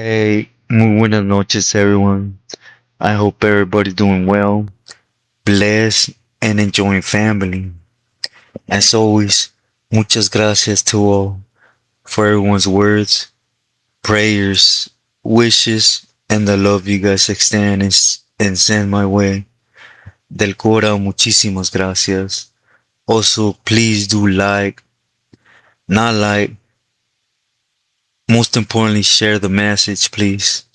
Hey, muy buenas noches, everyone. I hope everybody's doing well, blessed, and enjoying family. As always, muchas gracias to all for everyone's words, prayers, wishes, and the love you guys extend and send my way. Del Cora, muchísimas gracias. Also, please do like, not like, most importantly, share the message, please.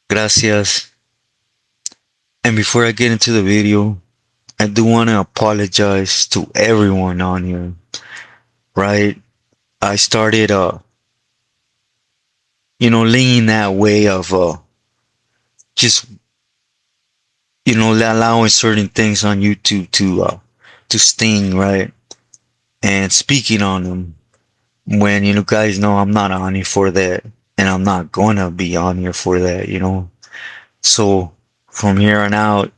Gracias. And before I get into the video, I do want to apologize to everyone on here, right? I started, leaning that way of, just, allowing certain things on YouTube to sting, right? And speaking on them when, guys know I'm not on here for that and I'm not gonna be on here for that. So from here on out,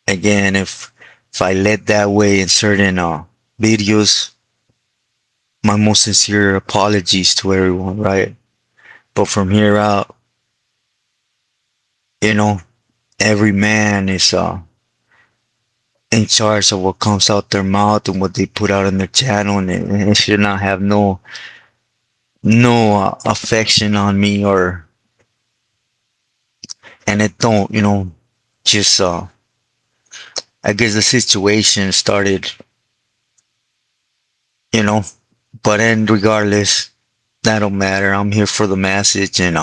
again, if I let that way in certain, videos, my most sincere apologies to everyone, right? But from here out, you know, every man is in charge of what comes out their mouth and what they put out on their channel, and it should not have no affection on me, or and it don't, just I guess the situation started, you know, but then regardless, that don't matter. I'm here for the message, and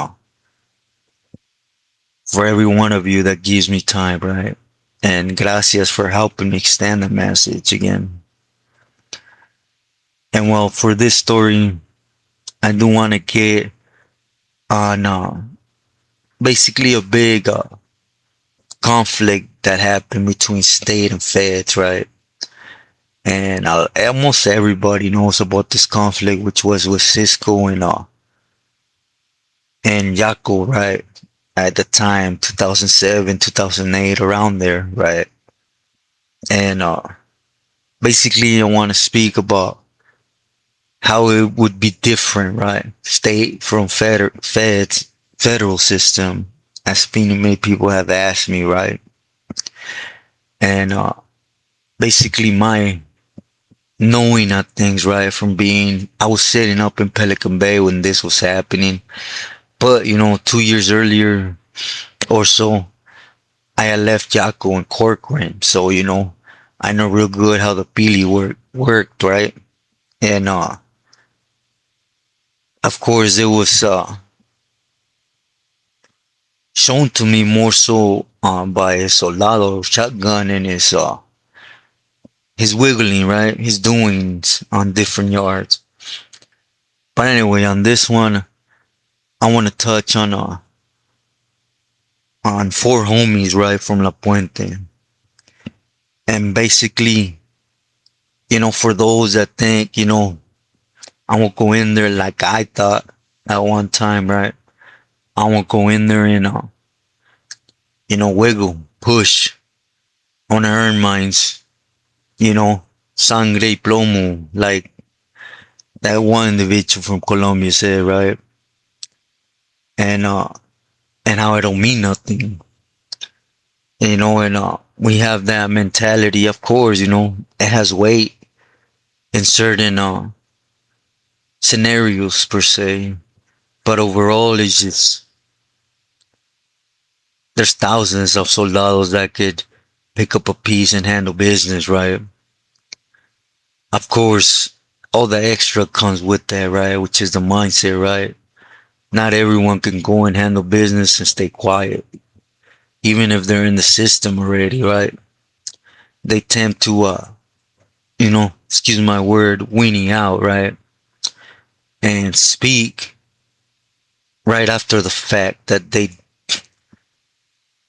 for every one of you that gives me time, right? And gracias for helping me extend the message again. And well, for this story, I do want to get on basically a big conflict that happened between state and feds, right? And almost everybody knows about this conflict, which was with Cisco and Yako, right? At the time, 2007, 2008, around there, right? And basically, I want to speak about how it would be different, right? State from federal system, as many people have asked me, right? And basically, my knowing of things, right? From being, I was sitting up in Pelican Bay when this was happening, but 2 years earlier or so, I had left Yako and Corcoran, so I know real good how the Pili worked, right? And of course, it was shown to me more so by a soldado shotgun and his wiggling, right? His doings on different yards. But anyway, on this one, I want to touch on four homies, right, from La Puente. And basically, for those that think, I won't go in there like I thought at one time, right? I won't go in there and, wiggle, push. I want to earn mines, sangre y plomo, like that one individual from Colombia said, right? And how it don't mean nothing, and we have that mentality, of course, it has weight in certain scenarios per se, but overall it's just, there's thousands of soldados that could pick up a piece and handle business, right? Of course, all the extra comes with that, right? Which is the mindset, right? Not everyone can go and handle business and stay quiet, even if they're in the system already, right? They tend to, excuse my word, weenie out, right? And speak right after the fact that they,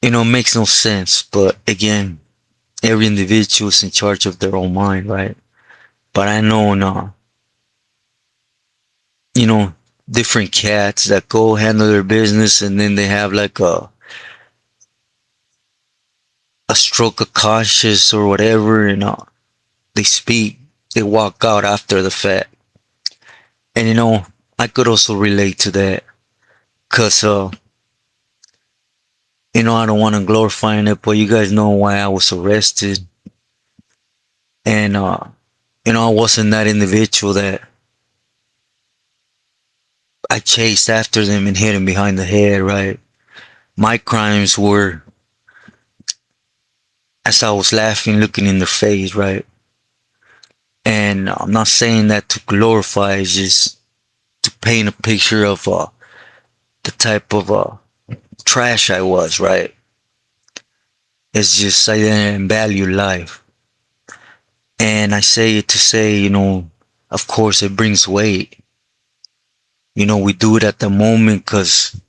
makes no sense. But again, every individual is in charge of their own mind, right? But I know now, different cats that go handle their business and then they have like a stroke of conscience or whatever, and they speak, they walk out after the fact. And I could also relate to that. Cause I don't want to glorify it, but you guys know why I was arrested, and I wasn't that individual that I chased after them and hit them behind the head, right? My crimes were as I was laughing, looking in their face, right? And I'm not saying that to glorify, it's just to paint a picture of the type of trash I was, right? It's just I didn't value life. And I say it to say, of course it brings weight. We do it at the moment because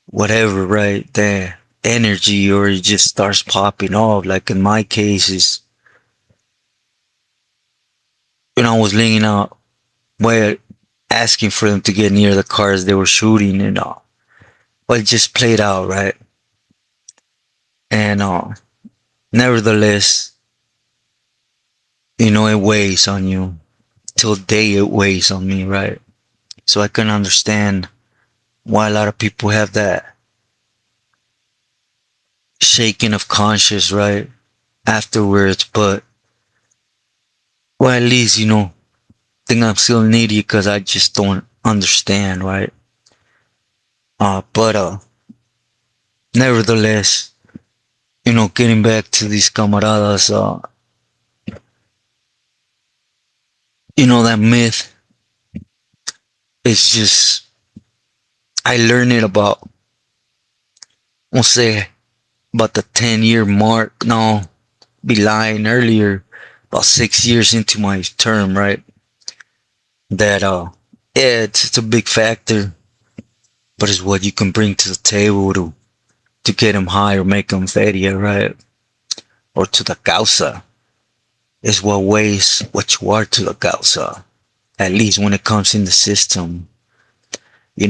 whatever, right? The energy or it just starts popping off. Like in my case is, I was leaning out where asking for them to get near the cars they were shooting and but it just played out, right? And nevertheless, it weighs on you. Till day it weighs on me, right? So I can understand why a lot of people have that shaking of conscience, right? Afterwards, but well, at least think I'm still needy because I just don't understand, right? But nevertheless, getting back to these camaradas, that myth is just I learned it about, we'll say, about the 10-year mark. No, be lying earlier, about 6 years into my term, right? That yeah, it's a big factor, but it's what you can bring to the table to get them high or make them feria, right? Or to the causa. Is what weighs what you are to the causa. At least when it comes in the system.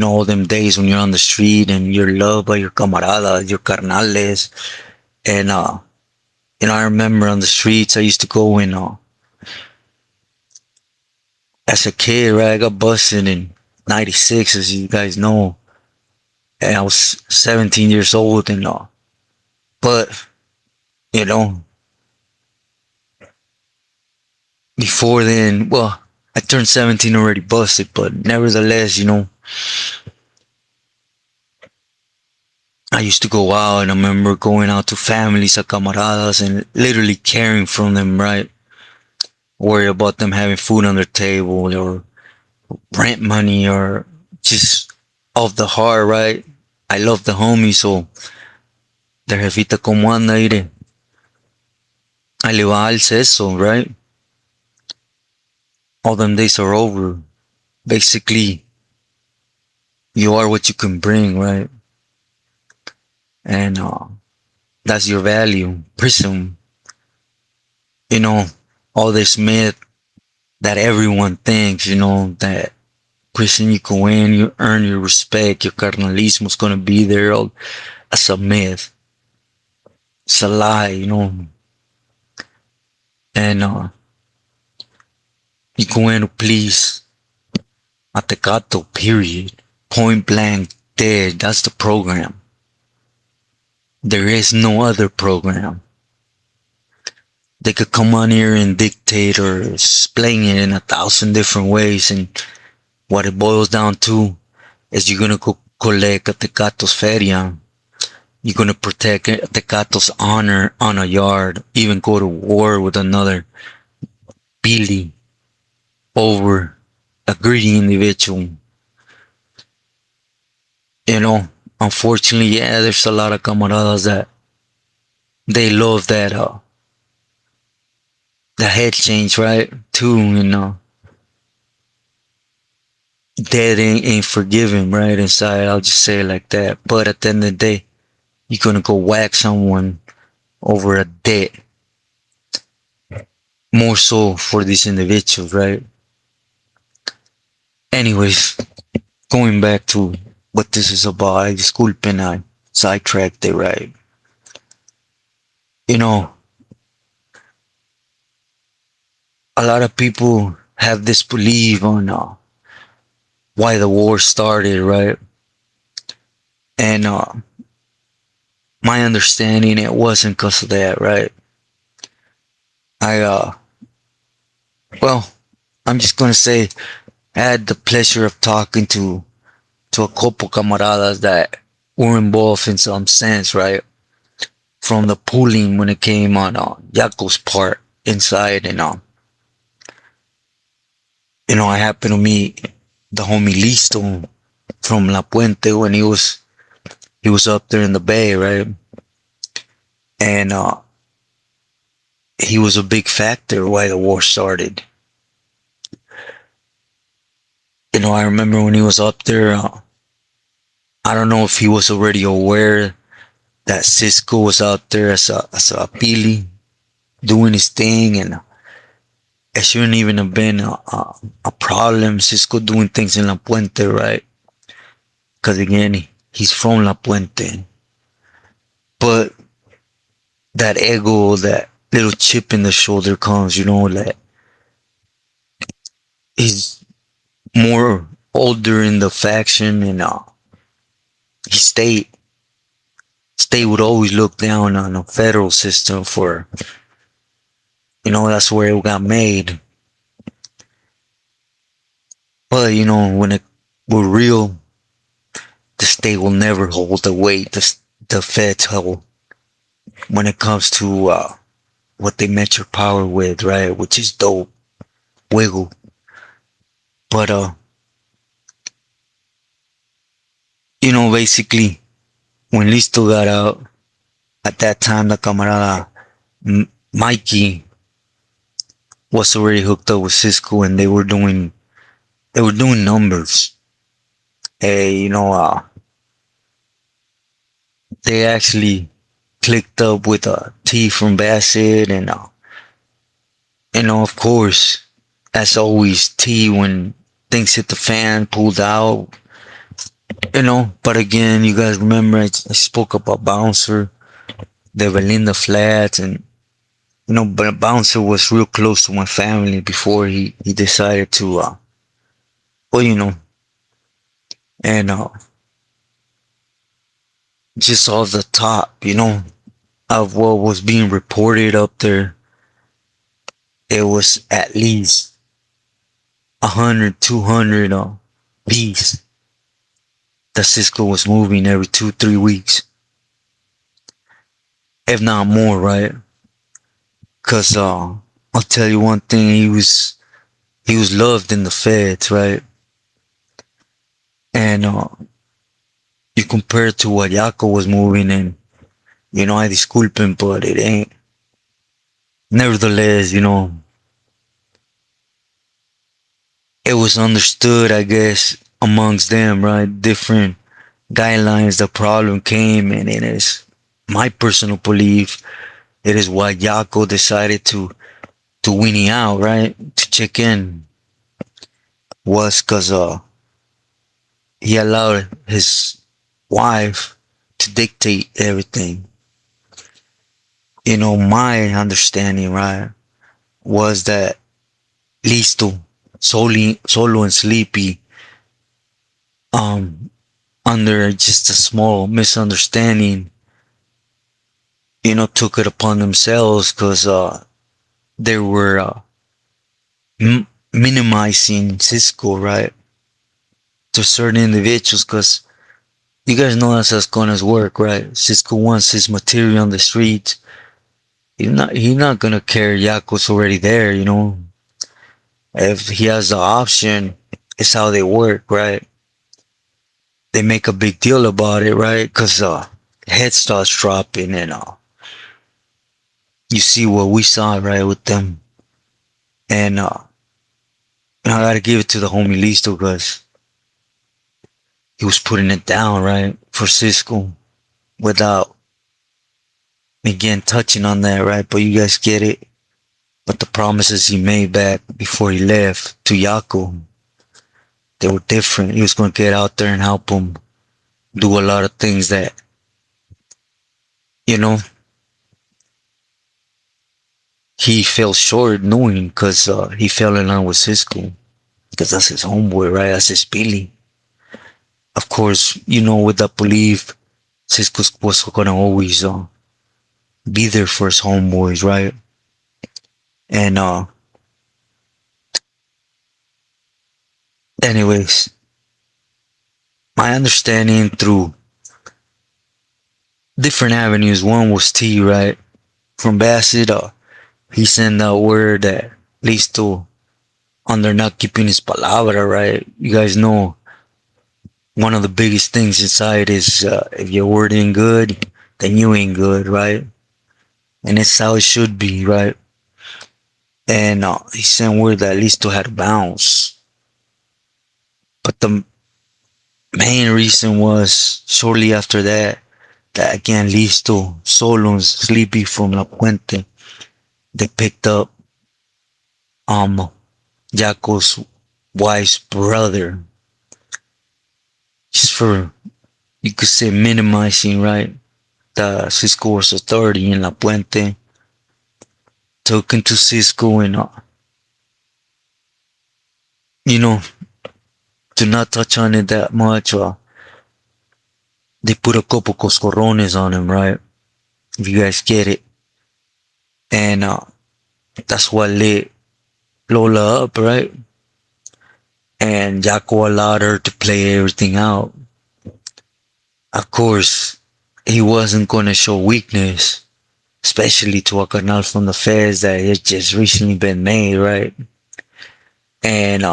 All them days when you're on the street and you're loved by your camaradas, your carnales. And, I remember on the streets, I used to go in, as a kid, right? I got busted in 96, as you guys know. And I was 17 years old and, but, you know, before then, well, I turned 17 already busted, but nevertheless, I used to go out and I remember going out to families, a camaradas, and literally caring from them, right? Worry about them having food on their table or rent money or just off the heart, right? I love the homies, so their jefita como anda, ire. Ahí le va al seso, right? All them days are over. Basically, you are what you can bring, right? And that's your value. Prism, you know, all this myth that everyone thinks, that prison you go in, you earn your respect, your carnalismo is gonna be there all as a myth. It's a lie, and you go in to please Atecato, period. Point blank dead. That's the program. There is no other program. They could come on here and dictate or explain it in 1,000 different ways, and what it boils down to is you're gonna go collect Tecato's feria. You're gonna protect Tecato's honor on a yard, even go to war with another Billy over a greedy individual. Unfortunately, yeah, there's a lot of camaradas that they love that the head change, right? Too, dead ain't forgiven, right? Inside, I'll just say it like that. But at the end of the day, you're gonna go whack someone over a debt. More so for these individuals, right? Anyways, going back to what this is about, I disculpen, I sidetracked it, right? A lot of people have this belief on why the war started, right? And my understanding, it wasn't because of that, right? I well, I'm just gonna say I had the pleasure of talking to a couple camaradas that were involved in some sense, right? From the pooling when it came on Yako's part inside, and I happened to meet the homie Listo from La Puente when he was up there in the bay, right? And he was a big factor why the war started. I remember when he was up there. I don't know if he was already aware that Cisco was out there as a pili doing his thing, and it shouldn't even have been a problem. Cisco doing things in La Puente, right? Because again, he's from La Puente, but that ego, that little chip in the shoulder comes, that he's more older in the faction, and he state would always look down on the federal system for, that's where it got made. But when it were real, the state will never hold the weight the feds hold when it comes to what they measure power with, right? Which is dope, wiggle. But basically, when Listo got out, at that time, the camarada Mikey was already hooked up with Cisco, and they were doing numbers. Hey, they actually clicked up with T from Bassett, and of course, as always, T when things hit the fan, pulled out. But again, you guys remember I spoke about Bouncer, the Belinda Flats, and but Bouncer was real close to my family before he decided to well, and just off the top, of what was being reported up there, it was at least 100, 200 piece that Cisco was moving every 2, 3 weeks, if not more, right? Cause I'll tell you one thing, he was loved in the feds, right? And you compare it to what Yako was moving, and I disculpen, but it ain't. Nevertheless, it was understood, I guess, amongst them, right? Different guidelines. The problem came, and it is my personal belief. It is why Yako decided to weenie out, right? To check in, was because he allowed his wife to dictate everything. My understanding, right, was that Listo, Solo and Sleepy, um, under just a small misunderstanding, took it upon themselves because they were minimizing Cisco, right, to certain individuals, because you guys know that's how Gunners work, right? Cisco wants his material on the streets. He's not gonna care Yako's already there, If he has the option, it's how they work, right? They make a big deal about it, right? Cause head starts dropping, and you see what we saw, right, with them. And I gotta give it to the homie Listo, cause he was putting it down, right, for Cisco, without, again, touching on that, right? But you guys get it. But the promises he made back before he left to Yako, they were different. He was going to get out there and help him do a lot of things that, you know, he fell short knowing, because he fell in love with Cisco. Because that's his homeboy, right? That's his Billy. Of course, with that belief, Cisco was gonna always be there for his homeboys, right? And anyways, my understanding through different avenues. One was T, right? From Bassett, he sent out word that Listo under not keeping his palabra, right? You guys know one of the biggest things inside is if your word ain't good, then you ain't good, right? And it's how it should be, right? And he sent word that Listo had to bounce. But the main reason was shortly after that, that again Listo, solo and sleepy from La Puente, they picked up um Yako's wife's brother, just for, you could say, minimizing, right, the Cisco's authority in La Puente. Took him to Cisco and you know to not touch on it that much. They put a couple coscorrones on him, right? If you guys get it, and that's what lit Lola up, right? And Yako allowed her to play everything out. Of course, he wasn't gonna show weakness, especially to a canal from the feds that had just recently been made, right? And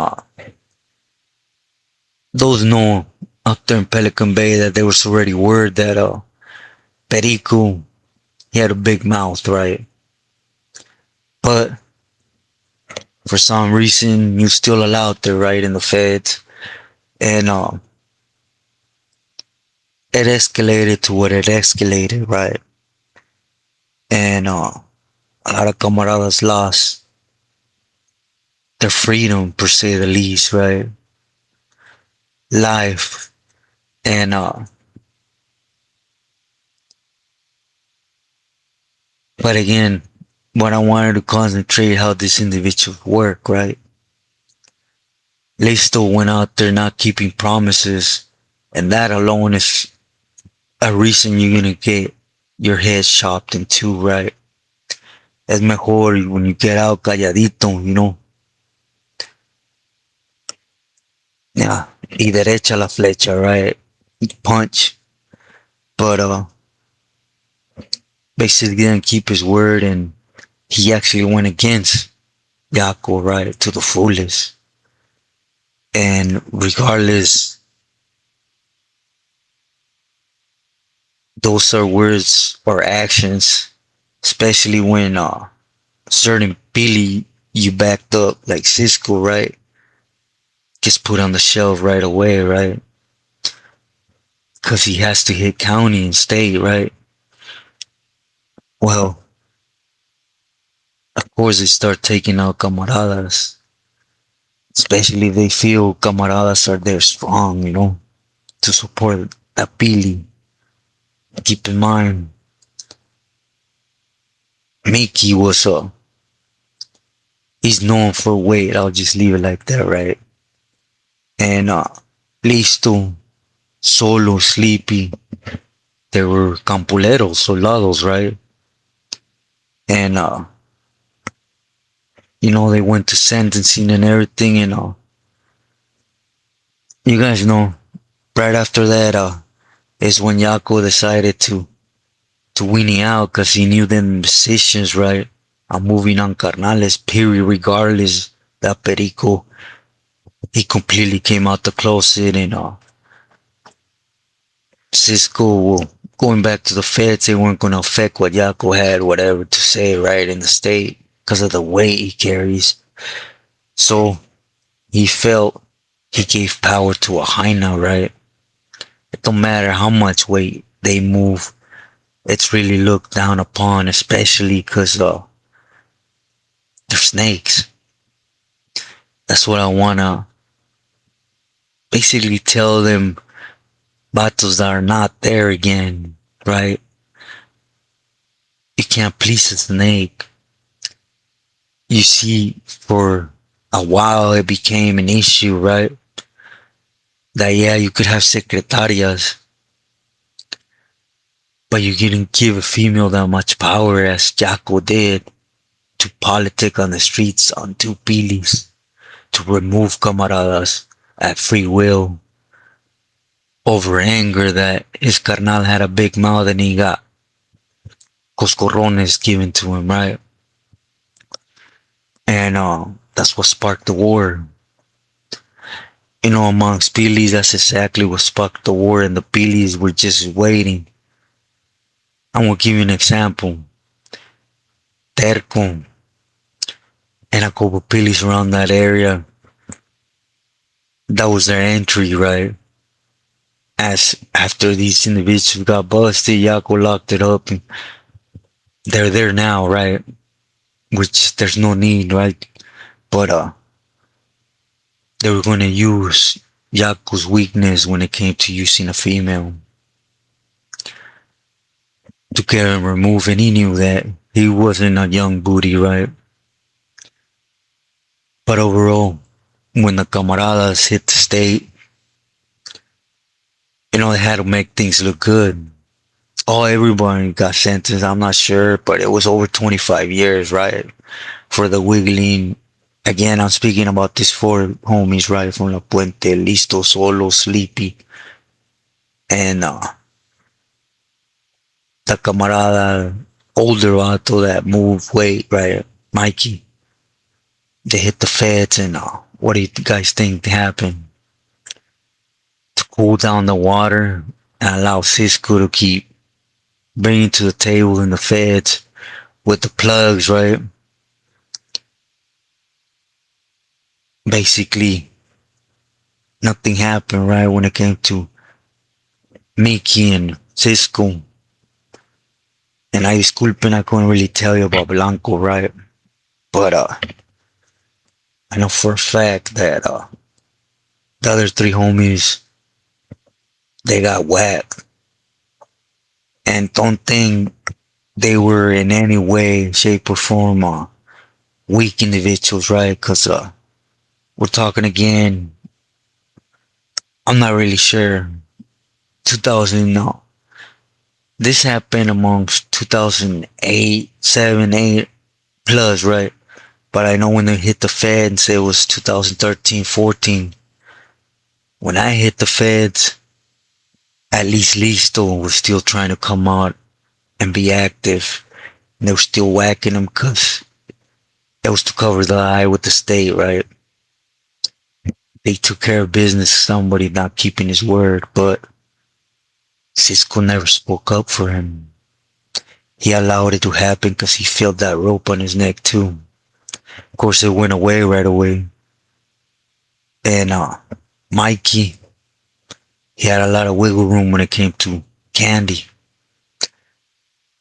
those know up there in Pelican Bay that there was already word that Perico, he had a big mouth, right? But for some reason, you still allowed there, right, in the feds, and it escalated to what it escalated, right? And a lot of camaradas lost their freedom, per se, the least, right? Life, and but again, what I wanted to concentrate how this individual work, right? They still went out there not keeping promises, and that alone is a reason you're gonna get your head chopped in two, right? Es mejor when you get out calladito, Yeah, y derecha la flecha, right? Punch, but basically didn't keep his word, and he actually went against Yako, right, to the fullest. And regardless, those are words or actions, especially when certain Billy you backed up like Cisco, right, gets put on the shelf right away, right? Because he has to hit county and state, right? Well, of course they start taking out camaradas, especially if they feel camaradas are there strong, to support that Billy. Keep in mind, Mickey was he's known for weight. I'll just leave it like that, right? And Listo, Solo, Sleepy, they were campuleros, soldados, right? And they went to sentencing and everything, and you guys know, right after that is when Yako decided to winning out, because he knew them decisions, right? I'm moving on carnales, period, regardless that Perico, he completely came out the closet, and Cisco, going back to the feds, they weren't going to affect what Yako had, whatever to say, right, in the state, because of the weight he carries. So he felt he gave power to a hyena, right? It don't matter how much weight they move, it's really looked down upon, especially because they're snakes. That's what I want to basically tell them, battles that are not there again, right? You can't please a snake. You see, for a while it became an issue, right? that yeah, you could have secretarias, but you couldn't give a female that much power as Yako did to politic on the streets on two pilis, to remove camaradas at free will over anger that his carnal had a big mouth and he got coscorrones given to him, right? And that's what sparked the war. Amongst pilis, that's exactly what sparked the war, and the pilis were just waiting. I'm gonna give you an example. Terco and a couple pilis around that area, that was their entry, right? As after these individuals got busted, Yako locked it up, and they're there now, right? Which there's no need, right? But they were gonna use Yako's weakness when it came to using a female to get him removed, and he knew that he wasn't a young booty, right? But overall, when the camaradas hit the state, they had to make things look good. Oh, everybody got sentenced. I'm not sure, but it was over 25 years, right? For the wiggling. Again, I'm speaking about these four homies, right? From La Puente, Listo, Solo, Sleepy, and the camarada, older vato that moved weight, right? Mikey. They hit the feds, and what do you guys think happened? To cool down the water and allow Cisco to keep bringing to the table in the feds with the plugs, right? Basically, nothing happened, right? When it came to Mickey and Cisco. And I disculpen, I couldn't really tell you about Blanco, right? But I know for a fact that the other three homies, they got whacked. And don't think they were in any way, shape, or form weak individuals, right? Because we're talking again, I'm not really sure. 2000, no. This happened amongst 2008, 7, 8 plus, right? But I know when they hit the feds, it was 2013, 14. When I hit the feds, at least Listo was still trying to come out and be active. And they were still whacking him because it was to cover the eye with the state, right? They took care of business, somebody not keeping his word, but Cisco never spoke up for him. He allowed it to happen because he felt that rope on his neck too. Of course, it went away right away. And Mikey, he had a lot of wiggle room when it came to candy.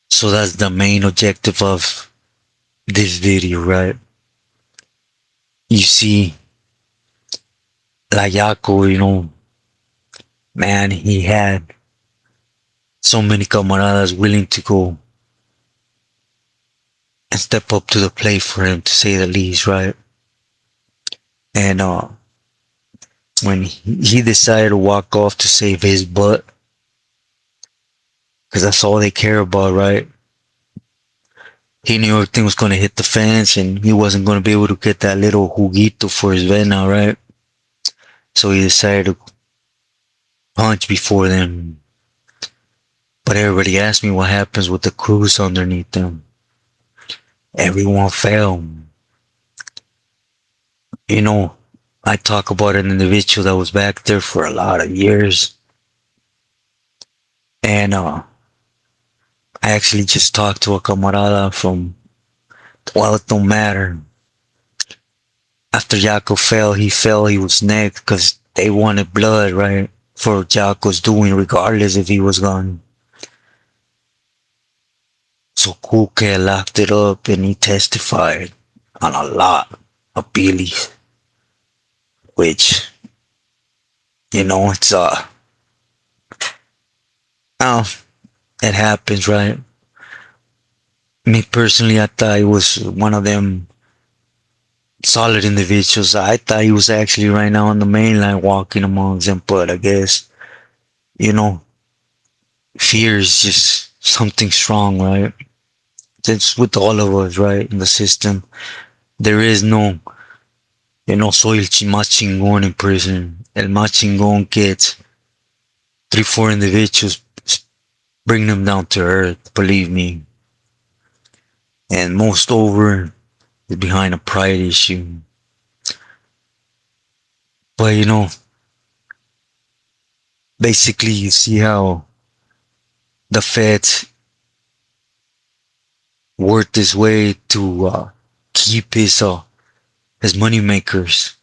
So that's the main objective of this video, right? You see, like Yako, man, he had so many camaradas willing to go and step up to the plate for him, to say the least, right? And when he decided to walk off to save his butt, because that's all they care about, right? He knew everything was going to hit the fence and he wasn't going to be able to get that little juguito for his vena, right? So he decided to punch before them. But everybody asked me what happens with the crews underneath them. Everyone fell. I talk about an individual that was back there for a lot of years. And I actually just talked to a camarada from, well, it don't matter. After Yako fell, he was next because they wanted blood, right? For Yako's doing, regardless if he was gone. So Kuke locked it up and he testified on a lot of Billy's, which, it's, oh, it happens, right? Me personally, I thought it was one of them solid individuals. I thought he was actually right now on the main line walking amongst them, but I guess, you know, fear is just something strong, right? That's with all of us, right? In the system. There is no, soy el más chingón in prison. El más chingón gets three, four individuals, bring them down to earth, believe me. And most over is behind a pride issue. But basically you see how the feds work this way to keep his money makers.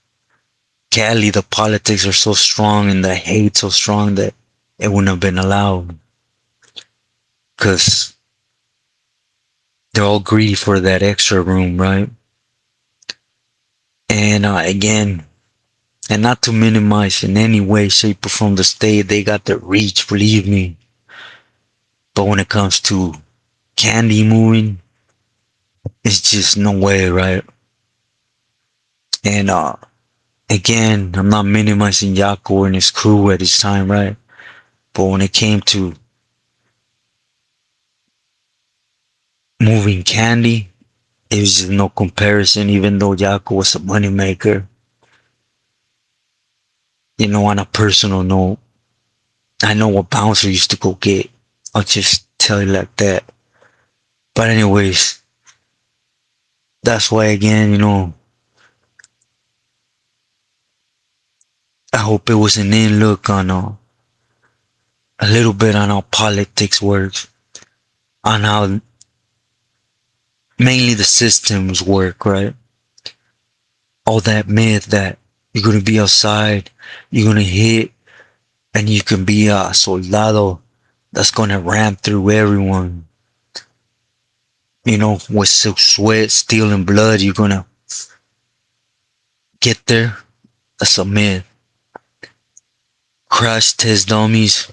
Cali, the politics are so strong and the hate so strong that it wouldn't have been allowed. Cause they're all greedy for that extra room, right? And again, and not to minimize in any way, shape, or form the state, they got the reach, believe me. But when it comes to candy moving, it's just no way, right? And again, I'm not minimizing Yako and his crew at this time, right? But when it came to moving candy, it was just no comparison, even though Yako was a moneymaker. On a personal note, I know what bouncer used to go get. I'll just tell you like that. But anyways, that's why again, I hope it was an in look on a little bit on how politics works, on how mainly the systems work, right? All that myth that you're gonna be outside, you're gonna hit, and you can be a soldado that's gonna ram through everyone. With sweat, steel, and blood, you're gonna get there. That's a myth. Crash test dummies.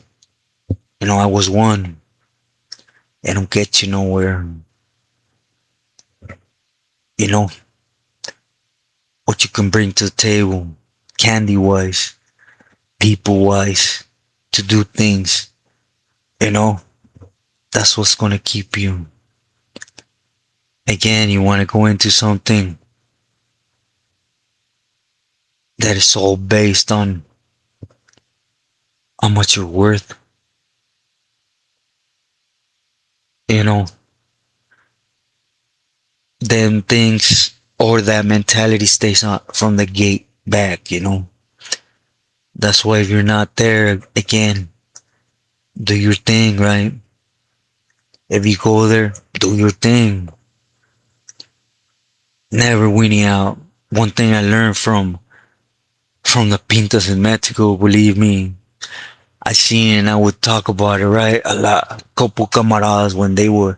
I was one. They don't get you nowhere. You know what you can bring to the table, candy wise, people wise, to do things. That's what's gonna keep you. Again, you want to go into something that is all based on how much you're worth. Then things or that mentality stays on from the gate back. That's why if you're not there, again, do your thing, right? If you go there, do your thing. Never winning out. One thing I learned from the Pintas in Mexico, believe me, I seen and I would talk about it, right? A lot, couple camaradas when they would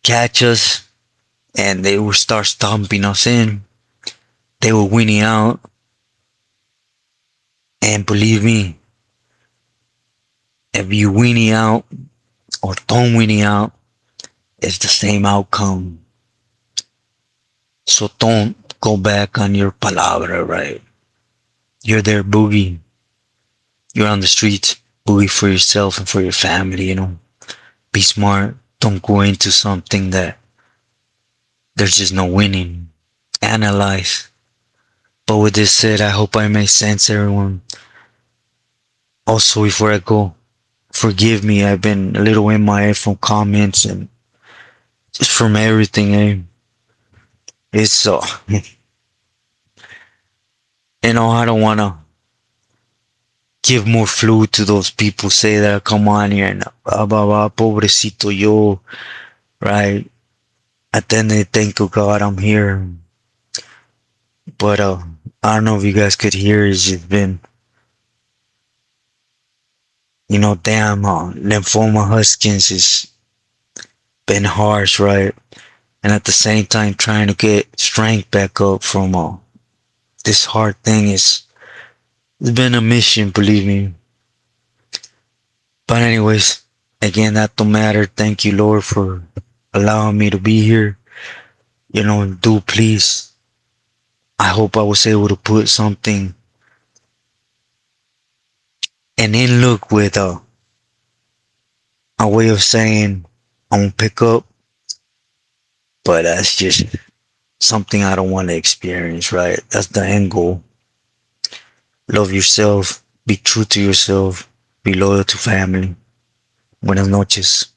catch us and they would start stomping us in, they were winning out. And believe me, if you winning out or don't winning out, it's the same outcome. So don't go back on your palabra, right? You're there, boogie. You're on the streets, boogie for yourself and for your family, Be smart. Don't go into something that there's just no winning. Analyze. But with this said, I hope I made sense, everyone. Also, before I go, forgive me. I've been a little MIA from comments and just from everything. It's I don't wanna give more fluid to those people say that come on here and blah blah blah, pobrecito yo, right? At the end they thank God I'm here. But I don't know if you guys could hear, it's just been damn, lymphoma Huskins has been harsh, right? And at the same time trying to get strength back up from this hard thing it's been a mission, believe me. But anyways, again, that don't matter. Thank you, Lord, for allowing me to be here. Do please I hope I was able to put something and then look with a way of saying I won't pick up, but that's just something I don't want to experience, right? That's the end goal. Love yourself, be true to yourself, be loyal to family. Buenas noches.